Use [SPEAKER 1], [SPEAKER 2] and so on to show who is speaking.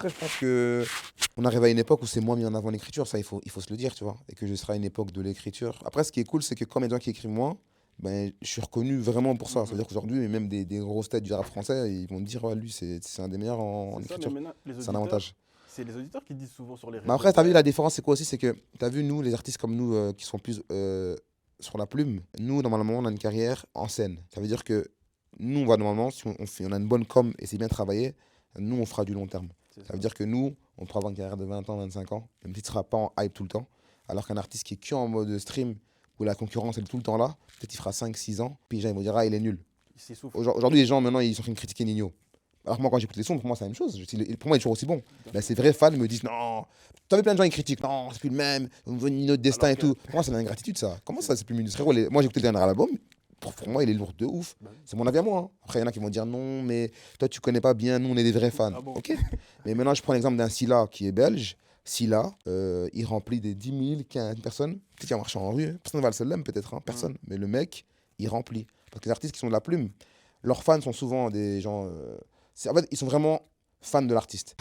[SPEAKER 1] après, je pense que on arrive à une époque où c'est moins mis en avant l'écriture, ça, il faut se le dire, tu vois. Et que ce sera une époque de l'écriture. Après, ce qui est cool, c'est que comme il y a des gens qui écrivent moins, ben, je suis reconnu vraiment pour ça. C'est-à-dire qu'aujourd'hui, même des grosses têtes du rap français, ils vont me dire, ouais, lui, c'est un des meilleurs en
[SPEAKER 2] C'est ça, mais
[SPEAKER 1] écriture.
[SPEAKER 2] maintenant, les
[SPEAKER 1] C'est un
[SPEAKER 2] auditeurs,
[SPEAKER 1] avantage.
[SPEAKER 2] c'est les auditeurs qui disent souvent sur les
[SPEAKER 1] Mais
[SPEAKER 2] réseaux,
[SPEAKER 1] après, t'as vu, la
[SPEAKER 2] ouais.
[SPEAKER 1] différence, c'est quoi aussi? C'est que, t'as vu, nous, les artistes comme nous, qui sont plus sur la plume, nous, normalement, on a une carrière en scène. Ça veut dire que nous, on va normalement, si on a une bonne com et c'est bien travaillé, nous, on fera du long terme.
[SPEAKER 2] C'est
[SPEAKER 1] Ça veut
[SPEAKER 2] ça.
[SPEAKER 1] dire que nous, on pourra avoir une carrière de 20 ans, 25 ans, même si tu ne seras pas en hype tout le temps. Alors qu'un artiste qui est que en mode stream, où la concurrence elle est tout le temps là, peut-être il fera 5 6 ans, puis les gens ils vont dire, ah, il est nul.
[SPEAKER 2] Ils s'essoufflent.
[SPEAKER 1] Aujourd'hui, les gens, maintenant, ils sont en train de critiquer Nino. Alors que moi, quand j'écoute les sons, pour moi, c'est la même chose. Pour moi, il est toujours aussi bon.
[SPEAKER 2] Bien
[SPEAKER 1] Mais
[SPEAKER 2] sûr.
[SPEAKER 1] ces vrais fans me disent non. T'as vu plein de gens qui critiquent, non, c'est plus le même, on veut Nino de destin
[SPEAKER 2] Alors
[SPEAKER 1] et
[SPEAKER 2] que
[SPEAKER 1] tout. Pour moi, c'est de l'ingratitude, ça. Comment
[SPEAKER 2] c'est.
[SPEAKER 1] ça, c'est plus mieux? Frérot, moi, j'ai écouté le dernier album. Pour moi, il est lourd de ouf.
[SPEAKER 2] Bah oui.
[SPEAKER 1] C'est mon avis à moi, hein. Après, il y en a qui vont dire non, mais toi, tu connais pas bien, nous, on est des vrais fans.
[SPEAKER 2] Ah bon?
[SPEAKER 1] Ok. Mais maintenant, je prends l'exemple d'un Silla qui est belge. Silla, il remplit des 10 000, 15 personnes. Peut-être qu'il a marché en rue, hein. Personne ne va le seul peut-être, hein,
[SPEAKER 2] Hmm.
[SPEAKER 1] personne. Mais le mec, il remplit. Parce que les artistes qui sont de la plume, leurs fans sont souvent des gens. En fait, ils sont vraiment fans de l'artiste.